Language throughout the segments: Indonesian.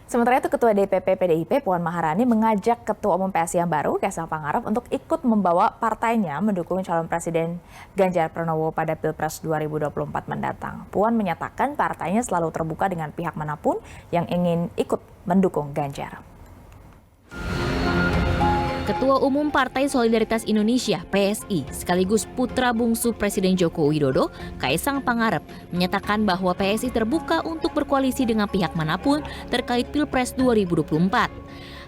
Sementara itu, Ketua DPP PDIP Puan Maharani mengajak Ketua Umum PSI yang baru, Kaisang Pangarep, untuk ikut membawa partainya mendukung calon Presiden Ganjar Pranowo pada Pilpres 2024 mendatang. Puan menyatakan partainya selalu terbuka dengan pihak manapun yang ingin ikut mendukung Ganjar. Ketua Umum Partai Solidaritas Indonesia (PSI) sekaligus putra bungsu Presiden Joko Widodo, Kaisang Pangarep, menyatakan bahwa PSI terbuka untuk berkoalisi dengan pihak manapun terkait Pilpres 2024.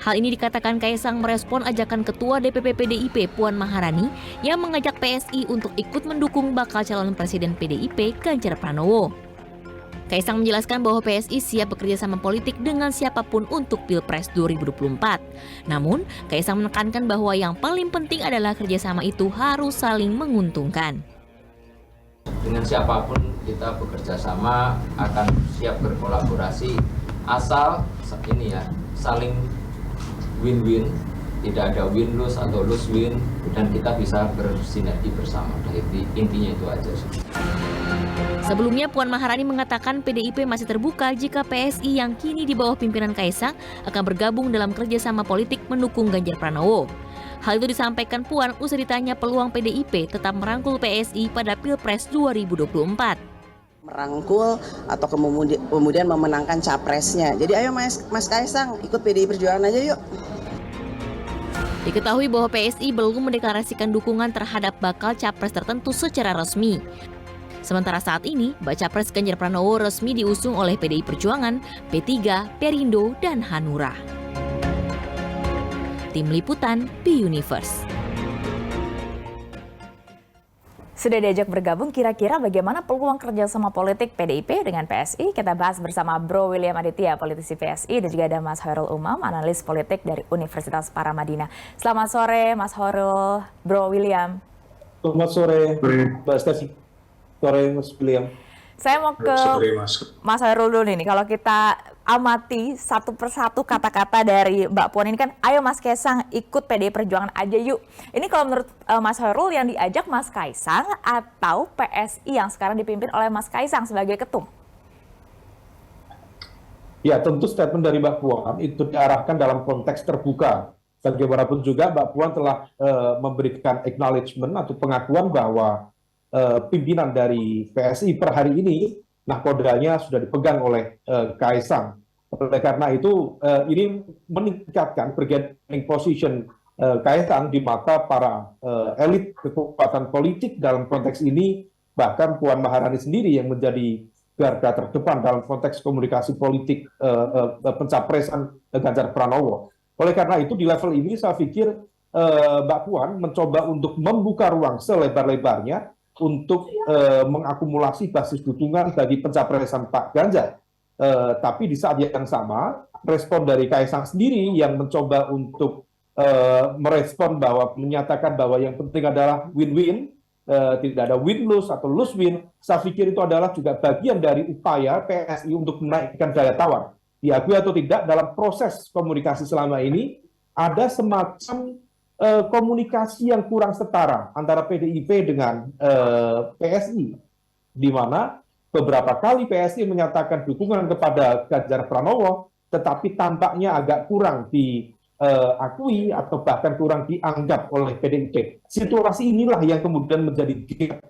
Hal ini dikatakan Kaisang merespon ajakan Ketua DPP PDIP Puan Maharani yang mengajak PSI untuk ikut mendukung bakal calon Presiden PDIP Ganjar Pranowo. Kaisang menjelaskan bahwa PSI siap bekerja sama politik dengan siapapun untuk Pilpres 2024. Namun, Kaisang menekankan bahwa yang paling penting adalah kerjasama itu harus saling menguntungkan. Dengan siapapun kita bekerja sama, akan siap berkolaborasi, asal ini ya, saling win-win, tidak ada win-lose atau lose-win, dan kita bisa bersinergi bersama. Nah, intinya itu aja sih. Sebelumnya, Puan Maharani mengatakan PDIP masih terbuka jika PSI yang kini di bawah pimpinan Kaisang akan bergabung dalam kerjasama politik mendukung Ganjar Pranowo. Hal itu disampaikan Puan usai ditanya peluang PDIP tetap merangkul PSI pada Pilpres 2024. Merangkul atau kemudian memenangkan capresnya. Jadi ayo Mas Kaisang ikut PDI Perjuangan aja yuk. Diketahui bahwa PSI belum mendeklarasikan dukungan terhadap bakal capres tertentu secara resmi. Sementara saat ini, baca pres Ganjar Pranowo resmi diusung oleh PDI Perjuangan, P3, Perindo, dan Hanura. Tim Liputan, B-Universe. Sudah diajak bergabung, kira-kira bagaimana peluang kerjasama politik PDIP dengan PSI? Kita bahas bersama Bro William Aditya, politisi PSI, dan juga ada Mas Hoirul Umam, analis politik dari Universitas Paramadina. Selamat sore, Mas Hoirul, Bro William. Selamat sore, Mbak Stasi. Sore, Mas William. Saya mau ke Mas Hoirul dulu nih. Kalau kita amati satu persatu kata-kata dari Mbak Puan ini kan, ayo Mas Kaisang ikut PDI Perjuangan aja yuk. Ini kalau menurut Mas Hoirul yang diajak Mas Kaisang atau PSI yang sekarang dipimpin oleh Mas Kaisang sebagai ketum? Ya, tentu statement dari Mbak Puan itu diarahkan dalam konteks terbuka. Bagaimanapun juga Mbak Puan telah memberikan acknowledgement atau pengakuan bahwa pimpinan dari PSI per hari ini nahkodanya sudah dipegang oleh Kaisang. Oleh karena itu ini meningkatkan bargaining position Kaisang di mata para elit kekuatan politik dalam konteks ini, bahkan Puan Maharani sendiri yang menjadi garda terdepan dalam konteks komunikasi politik pencapresan Ganjar Pranowo. Oleh karena itu di level ini saya pikir Mbak Puan mencoba untuk membuka ruang selebar-lebarnya untuk mengakumulasi basis dukungan bagi pencapresan Pak Ganjar. Tapi di saat yang sama, respon dari Kaisang sendiri yang mencoba untuk merespon bahwa menyatakan bahwa yang penting adalah win-win, tidak ada win-lose atau lose-win, saya pikir itu adalah juga bagian dari upaya PSI untuk menaikkan daya tawar. Diakui atau tidak, dalam proses komunikasi selama ini, ada semacam komunikasi yang kurang setara antara PDIP dengan PSI, di mana beberapa kali PSI menyatakan dukungan kepada Ganjar Pranowo, tetapi tampaknya agak kurang diakui atau bahkan kurang dianggap oleh PDIP. Situasi inilah yang kemudian menjadi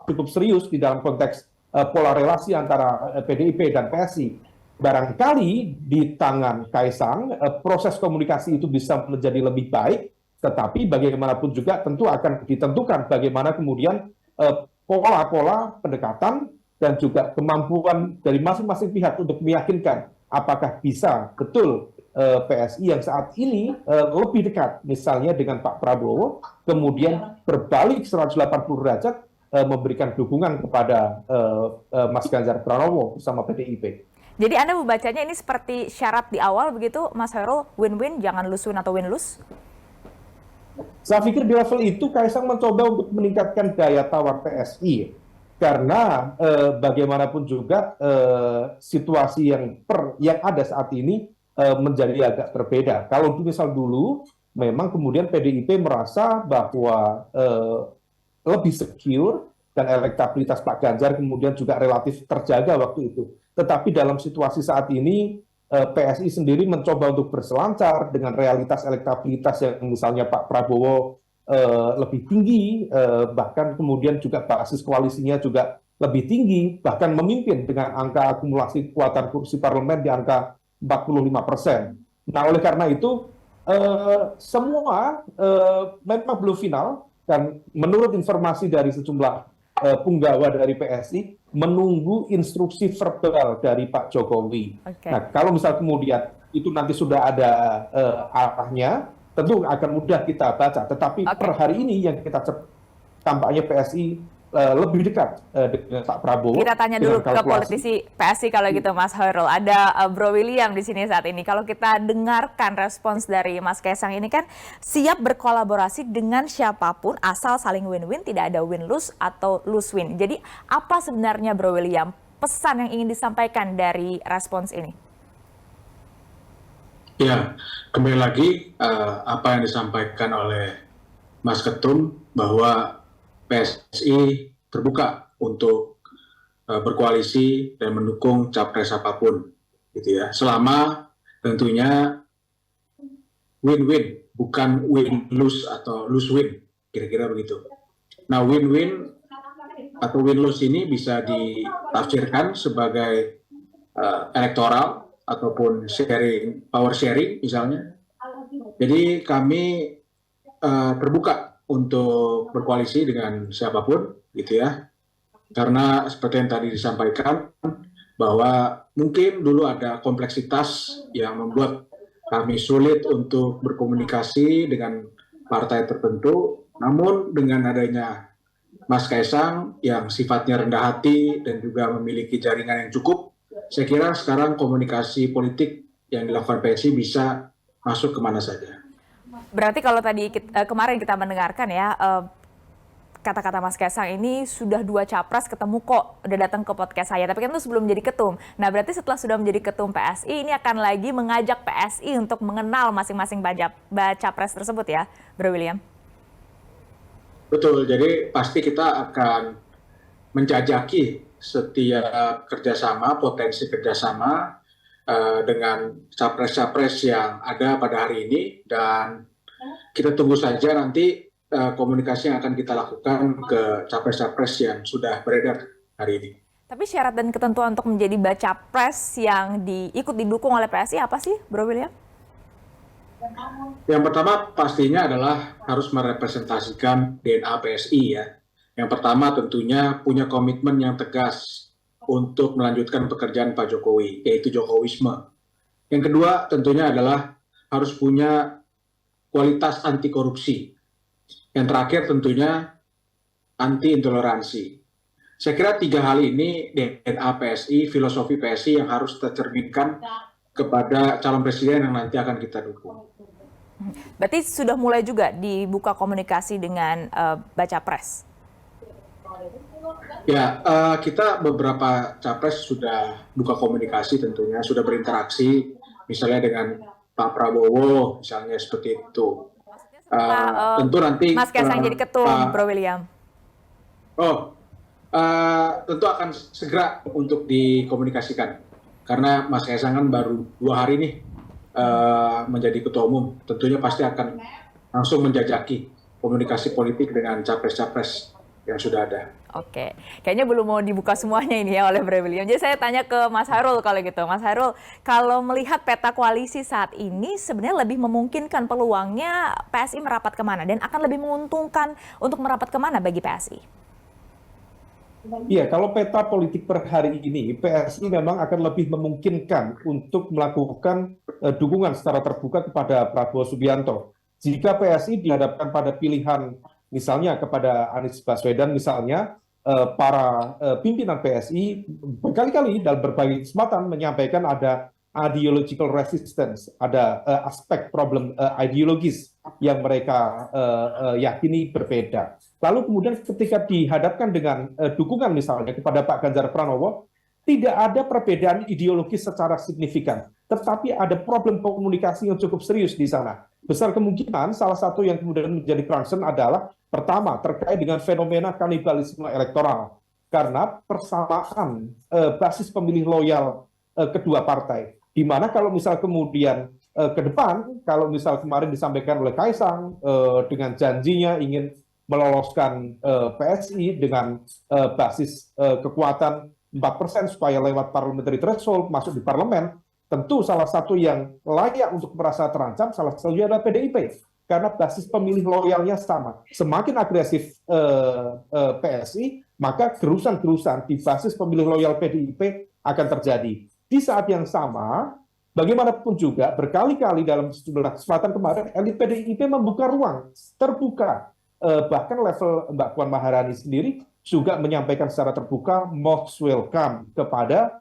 cukup serius di dalam konteks pola relasi antara PDIP dan PSI. Barangkali di tangan Kaisang proses komunikasi itu bisa menjadi lebih baik, tetapi bagaimanapun juga tentu akan ditentukan bagaimana kemudian pola-pola pendekatan dan juga kemampuan dari masing-masing pihak untuk meyakinkan apakah bisa betul PSI yang saat ini lebih dekat misalnya dengan Pak Prabowo, kemudian berbalik 180 derajat memberikan dukungan kepada Mas Ganjar Pranowo bersama PDIP. Jadi Anda membacanya ini seperti syarat di awal begitu, Mas Hoirul, win-win, jangan lose-win atau win-lose? Saya pikir di level itu Kaisang mencoba untuk meningkatkan daya tawar PSI. Karena bagaimanapun juga situasi yang ada saat ini menjadi agak berbeda. Kalau misal dulu, memang kemudian PDIP merasa bahwa lebih secure dan elektabilitas Pak Ganjar kemudian juga relatif terjaga waktu itu. Tetapi dalam situasi saat ini, PSI sendiri mencoba untuk berselancar dengan realitas elektabilitas yang misalnya Pak Prabowo lebih tinggi, bahkan kemudian juga basis koalisinya juga lebih tinggi, bahkan memimpin dengan angka akumulasi kekuatan kursi parlemen di angka 45%. Nah, oleh karena itu, semua memang belum final, dan menurut informasi dari sejumlah punggawa dari PSI, menunggu instruksi verbal dari Pak Jokowi. Oke. Nah, kalau misal kemudian itu nanti sudah ada arahnya, tentu akan mudah kita baca. Tetapi per hari ini yang kita tampaknya PSI lebih dekat dengan Pak Prabowo. Kita tanya dulu dengan ke politisi PSI kalau gitu, Mas Hoirul. Ada Bro William di sini saat ini. Kalau kita dengarkan respons dari Mas Kaisang ini kan siap berkolaborasi dengan siapapun asal saling win-win, tidak ada win-lose atau lose-win. Jadi apa sebenarnya Bro William pesan yang ingin disampaikan dari respons ini? Ya, kembali lagi apa yang disampaikan oleh Mas Ketum bahwa PSI terbuka untuk berkoalisi dan mendukung capres apapun, gitu ya. Selama tentunya win-win, bukan win-lose atau lose-win, kira-kira begitu. Nah, win-win atau win-lose ini bisa ditafsirkan sebagai elektoral ataupun power sharing misalnya. Jadi kami terbuka untuk berkoalisi dengan siapapun, gitu ya. Karena seperti yang tadi disampaikan, bahwa mungkin dulu ada kompleksitas yang membuat kami sulit untuk berkomunikasi dengan partai tertentu, namun dengan adanya Mas Kaisang yang sifatnya rendah hati dan juga memiliki jaringan yang cukup, saya kira sekarang komunikasi politik yang dilakukan PSI bisa masuk kemana saja. Berarti kalau tadi kemarin kita mendengarkan ya, kata-kata Mas Kaisang ini sudah 2 capres ketemu kok, udah datang ke podcast saya, tapi kan itu sebelum menjadi ketum. Nah, berarti setelah sudah menjadi ketum PSI, ini akan lagi mengajak PSI untuk mengenal masing-masing capres tersebut ya, Bro William? Betul, jadi pasti kita akan menjajaki setiap kerjasama, potensi kerjasama dengan capres-capres yang ada pada hari ini, dan kita tunggu saja nanti komunikasi yang akan kita lakukan ke capres-capres yang sudah beredar hari ini. Tapi syarat dan ketentuan untuk menjadi baca pres yang ikut didukung oleh PSI apa sih, Bro William? Yang pertama pastinya adalah harus merepresentasikan DNA PSI ya. Yang pertama tentunya punya komitmen yang tegas untuk melanjutkan pekerjaan Pak Jokowi, yaitu Jokowisme. Yang kedua tentunya adalah harus punya kualitas anti korupsi. Yang terakhir tentunya anti intoleransi. Saya kira 3 hal ini DNA PSI, filosofi PSI yang harus tercerminkan kepada calon presiden yang nanti akan kita dukung. Berarti sudah mulai juga dibuka komunikasi dengan baca pres? Ya, kita beberapa capres sudah buka komunikasi tentunya, sudah berinteraksi misalnya dengan Pak Prabowo, misalnya seperti itu. Tentu nanti Mas Kaisang jadi ketum, Bro William. Tentu akan segera untuk dikomunikasikan, karena Mas Kaisang kan baru 2 hari nih menjadi ketua umum, tentunya pasti akan langsung menjajaki komunikasi politik dengan capres-capres yang sudah ada. Oke, kayaknya belum mau dibuka semuanya ini ya oleh Bro William. Jadi saya tanya ke Mas Hoirul kalau gitu. Mas Hoirul, kalau melihat peta koalisi saat ini sebenarnya lebih memungkinkan peluangnya PSI merapat kemana dan akan lebih menguntungkan untuk merapat kemana bagi PSI? Iya, kalau peta politik per hari ini, PSI memang akan lebih memungkinkan untuk melakukan dukungan secara terbuka kepada Prabowo Subianto. Jika PSI dihadapkan pada pilihan misalnya kepada Anies Baswedan misalnya, para pimpinan PSI berkali-kali dalam berbagai kesempatan menyampaikan ada ideological resistance, ada aspek problem ideologis yang mereka yakini berbeda. Lalu kemudian ketika dihadapkan dengan dukungan misalnya kepada Pak Ganjar Pranowo, tidak ada perbedaan ideologis secara signifikan, tetapi ada problem komunikasi yang cukup serius di sana. Besar kemungkinan salah satu yang kemudian menjadi concern adalah pertama terkait dengan fenomena kanibalisme elektoral, karena persamaan basis pemilih loyal kedua partai. Di mana kalau misal kemudian ke depan, kalau misal kemarin disampaikan oleh Kaisang dengan janjinya ingin meloloskan PSI dengan basis kekuatan 4% supaya lewat parliamentary threshold masuk di parlemen, tentu salah satu yang layak untuk merasa terancam salah satunya adalah PDIP. Karena basis pemilih loyalnya sama. Semakin agresif PSI, maka gerusan-gerusan di basis pemilih loyal PDIP akan terjadi. Di saat yang sama, bagaimanapun juga berkali-kali dalam sejumlah kesempatan kemarin, elit PDIP membuka ruang, terbuka. Bahkan level Mbak Puan Maharani sendiri juga menyampaikan secara terbuka most welcome kepada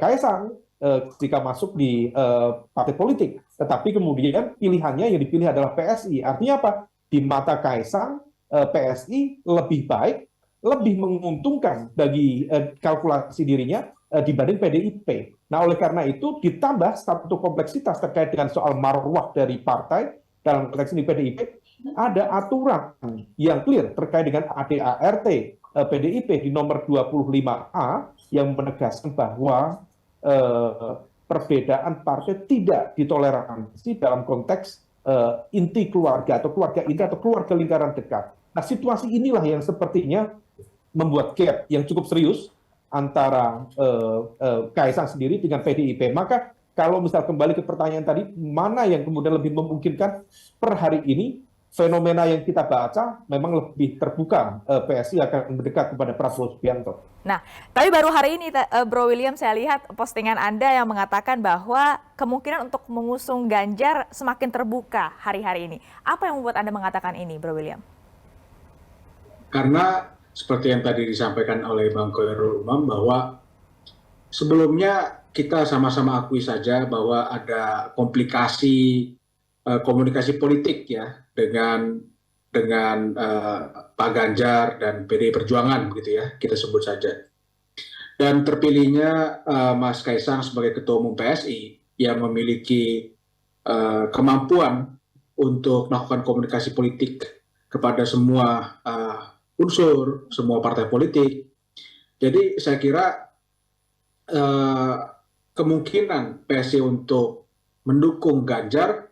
Kaisang jika masuk di partai politik. Tetapi kemudian pilihannya yang dipilih adalah PSI. Artinya apa? Di mata Kaisang, PSI lebih baik, lebih menguntungkan bagi kalkulasi dirinya dibanding PDIP. Nah, oleh karena itu ditambah satu kompleksitas terkait dengan soal marwah dari partai, dalam konteks ini PDIP, ada aturan yang clear terkait dengan ADART PDIP di nomor 25A yang menegaskan bahwa perbedaan partai tidak ditoleransi dalam konteks inti keluarga atau keluarga inti atau keluarga lingkaran dekat. Nah, situasi inilah yang sepertinya membuat gap yang cukup serius antara Kaisang sendiri dengan PDIP. Maka kalau misal kembali ke pertanyaan tadi, mana yang kemudian lebih memungkinkan per hari ini, fenomena yang kita baca memang lebih terbuka, PSI akan mendekat kepada Prabowo Subianto. Nah, tapi baru hari ini, Bro William, saya lihat postingan Anda yang mengatakan bahwa kemungkinan untuk mengusung Ganjar semakin terbuka hari-hari ini. Apa yang membuat Anda mengatakan ini, Bro William? Karena seperti yang tadi disampaikan oleh Bang Khoirul Umam, bahwa sebelumnya kita sama-sama akui saja bahwa ada komplikasi komunikasi politik ya dengan Pak Ganjar dan PDI Perjuangan, begitu ya, kita sebut saja. Dan terpilihnya Mas Kaisang sebagai Ketua Umum PSI yang memiliki kemampuan untuk melakukan komunikasi politik kepada semua unsur, semua partai politik. Jadi saya kira kemungkinan PSI untuk mendukung Ganjar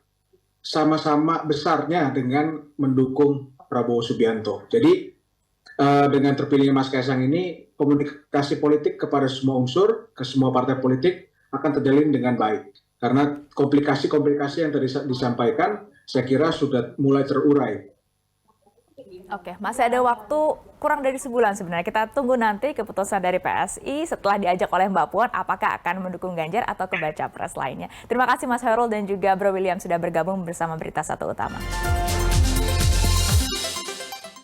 sama-sama besarnya dengan mendukung Prabowo Subianto. Jadi dengan terpilihnya Mas Kaisang ini, komunikasi politik kepada semua unsur, ke semua partai politik akan terjalin dengan baik. Karena komplikasi-komplikasi yang tadi disampaikan, saya kira sudah mulai terurai. Oke, masih ada waktu kurang dari sebulan sebenarnya. Kita tunggu nanti keputusan dari PSI setelah diajak oleh Mbak Puan, apakah akan mendukung Ganjar atau ke baca pres lainnya. Terima kasih Mas Khairul dan juga Bro William sudah bergabung bersama Berita Satu Utama.